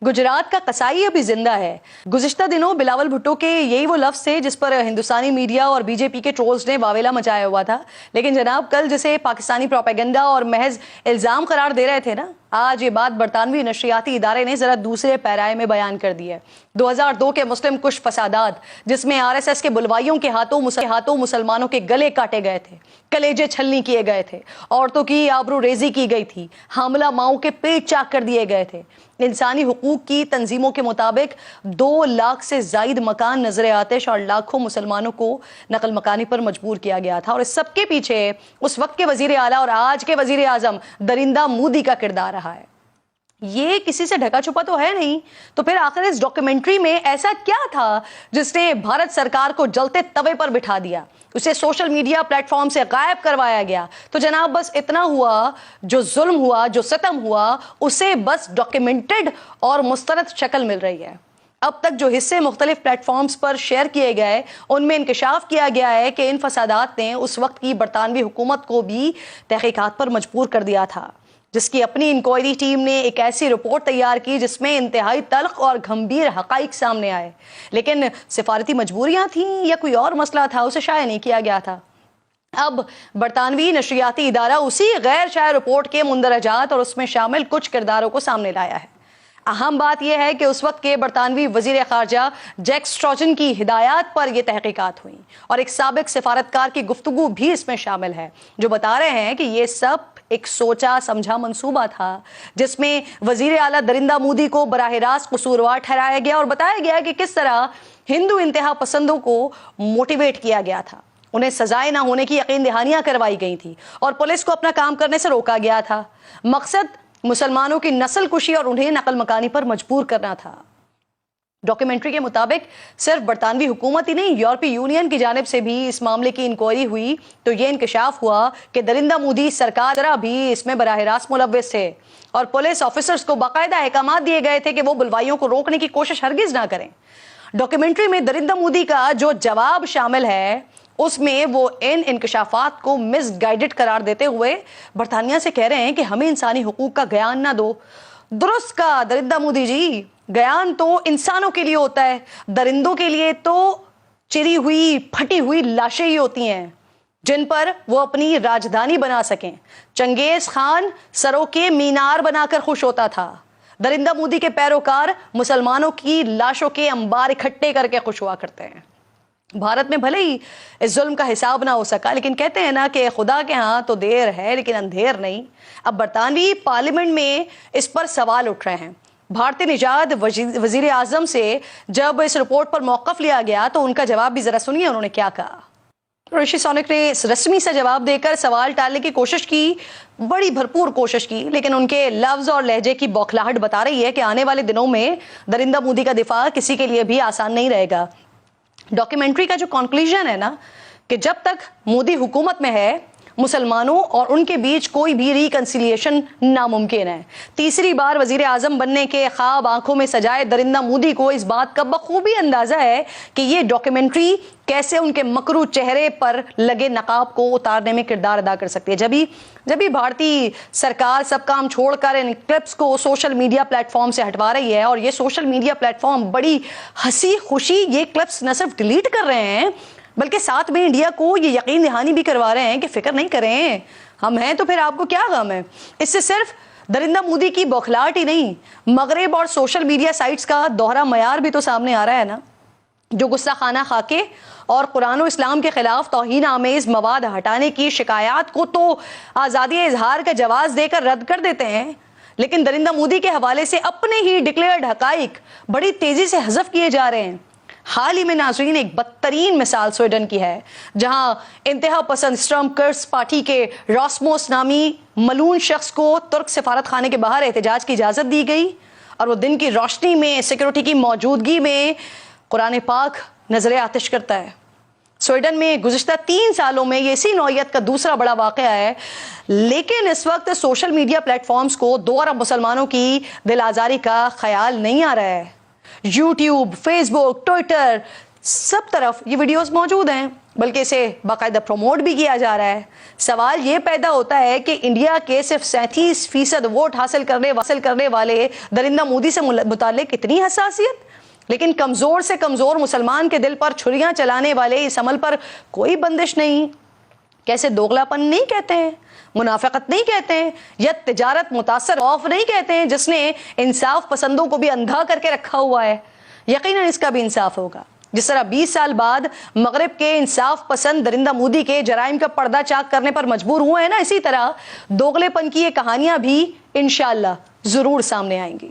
गुजरात का कसाई अभी जिंदा है। गुज़िश्ता दिनों बिलावल भुट्टो के यही वो लफ्ज़ थे जिस पर हिंदुस्तानी मीडिया और बीजेपी के ट्रोल्स ने वावेला मचाया हुआ था। लेकिन जनाब कल जिसे पाकिस्तानी प्रोपेगेंडा और महज इल्ज़ाम करार दे रहे थे ना, आज ये बात बरतानवी नशरियाती इदारे ने जरा दूसरे पैराए में बयान कर दी है। 2002 के मुस्लिम कुश फसादात जिसमें आरएसएस के बुलवाइयों के हाथों मुसलमानों के गले काटे गए थे, कलेजे छलनी किए गए थे, औरतों की आबरू रेजी की गई थी, हामला माओं के पेट चाक कर दिए गए थे। इंसानी हुकूक की तंजीमों के मुताबिक 2 लाख से जायद मकान नजर आतिश और लाखों मुसलमानों को नकल मकानी पर मजबूर किया गया था। और इस सबके पीछे उस वक्त के वजीर आला और आज के वजीर आजम दरिंदा मोदी का किरदार रहा है। ये किसी से ढका छुपा तो है नहीं, तो फिर आखिर इस डॉक्यूमेंट्री में ऐसा क्या था जिसने भारत सरकार को जलते तवे पर बिठा दिया, उसे सोशल मीडिया प्लेटफॉर्म से गायब करवाया गया? तो जनाब बस इतना हुआ, जो जुल्म हुआ, जो सितम हुआ, उसे बस डॉक्यूमेंटेड और मुस्तरद शक्ल मिल रही है। अब तक जो हिस्से मुख्तलिफ प्लेटफॉर्म्स पर शेयर किए गए उनमें इंकशाफ किया गया है कि इन फसादात ने उस वक्त की बरतानवी हुकूमत को भी तहकीकात पर मजबूर कर दिया था, जिसकी अपनी इंक्वायरी टीम ने एक ऐसी रिपोर्ट तैयार की जिसमें इंतहाई तल्ख और गंभीर हकाइक सामने आए। लेकिन सिफारती मजबूरियां थीं या कोई और मसला था, उसे शाया नहीं किया गया था। अब बरतानवी नशरियाती इदारा उसी गैर शाया रिपोर्ट के मुंदरजात और उसमें शामिल कुछ किरदारों को सामने लाया है। अहम बात यह है कि उस वक्त के बरतानवी वजीर खारजा जैक स्ट्रॉजन की हिदायत पर यह तहकीकात हुई और एक साबिक सिफारतकार की गुफ्तगू भी इसमें शामिल है, जो बता रहे हैं कि यह सब एक सोचा समझा मंसूबा था जिसमें वजीर आला दरिंदा मोदी को बराह रास्त कसूरवार ठहराया गया और बताया गया कि किस तरह हिंदू इंतहा पसंदों को मोटिवेट किया गया था, उन्हें सजाएं ना होने की यकीन दहानियां करवाई गई थी और पुलिस को अपना काम करने से रोका गया था। मकसद मुसलमानों की नस्ल कुशी और उन्हें नकल मकानी पर मजबूर करना था। डॉक्यूमेंट्री के मुताबिक सिर्फ बरतानवी हुकूमत ही नहीं, यूरोपीय यूनियन की जानिब से भी इस मामले की इंक्वायरी हुई तो ये इंकशाफ हुआ कि दरिंदा मोदी सरकार जरा भी इसमें बराह रास्त मुलव्विस थे और पुलिस ऑफिसर्स को बाकायदा अहकाम दिए गए थे कि वो बुलवाइयों को रोकने की कोशिश हरगिज ना करें। डॉक्यूमेंट्री में दरिंदा मोदी का जो जवाब शामिल है उसमें वो इन इंकशाफात को मिसगाइडेड करार देते हुए बरतानिया से कह रहे हैं कि हमें इंसानी हुकूक का ज्ञान ना दो। दुरुस्त का दरिंदा मोदी जी, ज्ञान तो इंसानों के लिए होता है, दरिंदों के लिए तो चिरी हुई फटी हुई लाशें ही होती हैं जिन पर वो अपनी राजधानी बना सकें। चंगेज खान सरों के मीनार बनाकर खुश होता था, दरिंदा मोदी के पैरोकार मुसलमानों की लाशों के अंबार इकट्ठे करके खुश हुआ करते हैं। भारत में भले ही इस जुल्म का हिसाब ना हो सका, लेकिन कहते हैं ना कि खुदा के यहाँ तो देर है लेकिन अंधेर नहीं। अब बरतानवी पार्लियामेंट में इस पर सवाल उठ रहे हैं। भारतीय निजात वजीर आजम से जब इस रिपोर्ट पर मौक़िफ़ लिया गया तो उनका जवाब भी जरा सुनिए उन्होंने क्या कहा। ऋषि सुनक ने रस्मी से जवाब देकर सवाल टालने की कोशिश की, बड़ी भरपूर कोशिश की, लेकिन उनके लफ्ज और लहजे की बौखलाहट बता रही है कि आने वाले दिनों में दरिंदा मोदी का दिफा किसी के लिए भी आसान नहीं रहेगा। डॉक्यूमेंट्री का जो कंक्लूजन है ना कि जब तक मोदी हुकूमत में है मुसलमानों और उनके बीच कोई भी रिकंसिलिएशन नामुमकिन है। तीसरी बार वजीर आजम बनने के ख्वाब आंखों में सजाए दरिंदा मोदी को इस बात का बखूबी अंदाजा है कि ये डॉक्यूमेंट्री कैसे उनके मकरू चेहरे पर लगे नकाब को उतारने में किरदार अदा कर सकती है। जब भी भारतीय सरकार सब काम छोड़कर इन क्लिप्स को सोशल मीडिया प्लेटफॉर्म से हटवा रही है और ये सोशल मीडिया प्लेटफॉर्म बड़ी हंसी खुशी ये क्लिप्स न सिर्फ डिलीट कर रहे हैं बल्कि साथ में इंडिया को ये यकीन दहानी भी करवा रहे हैं कि फिक्र नहीं करें, हम हैं तो फिर आपको क्या गम है। इससे सिर्फ दरिंदा मोदी की बौखलाहट ही नहीं, मगरब और सोशल मीडिया साइट्स का दोहरा मयार भी तो सामने आ रहा है ना, जो गुस्सा खाना खाके और कुरान और इस्लाम के खिलाफ तौहीन आमेज मवाद हटाने की शिकायत को तो आज़ादी इजहार का जवाज देकर रद्द कर देते हैं, लेकिन दरिंदा मोदी के हवाले से अपने ही डिक्लेयर्ड हकाइक बड़ी तेजी से हज़फ किए जा रहे हैं। हाल ही में नाज़रीन एक बदतरीन मिसाल स्वीडन की है, जहां इंतहा पसंद स्ट्रमकर्स पार्टी के रॉसमोस नामी मलून शख्स को तुर्क सिफारत खाने के बाहर एहतजाज की इजाज़त दी गई और वो दिन की रोशनी में सिक्योरिटी की मौजूदगी में कुरान पाक नजर आतिश करता है। स्वीडन में गुज़िश्ता 3 सालों में ये इसी नौयत का दूसरा बड़ा वाक़या है, लेकिन इस वक्त सोशल मीडिया प्लेटफॉर्म्स को 2 अरब मुसलमानों की दिल आज़ारी का ख्याल नहीं आ रहा है। यूट्यूब, फेसबुक, ट्विटर, सब तरफ ये वीडियोस मौजूद हैं بلکہ اسے باقاعدہ پروموٹ بھی کیا جا رہا ہے. سوال یہ پیدا ہوتا ہے کہ انڈیا کے صرف 37% ووٹ حاصل کرنے والے درندہ مودی سے متعلق اتنی حساسیت، لیکن کمزور سے کمزور مسلمان کے دل پر چھریاں چلانے والے اس عمل پر کوئی بندش نہیں. کیسے دوغلا پن نہیں کہتے ہیں، منافقت نہیں کہتے ہیں، یا تجارت متاثر خوف نہیں کہتے ہیں جس نے انصاف پسندوں کو بھی اندھا کر کے رکھا ہوا ہے. یقیناً اس کا بھی انصاف ہوگا. جس طرح 20 سال بعد مغرب کے انصاف پسند درندہ مودی کے جرائم کا پردہ چاک کرنے پر مجبور ہوئے ہیں نا، اسی طرح دوغلے پن کی یہ کہانیاں بھی انشاءاللہ ضرور سامنے آئیں گی.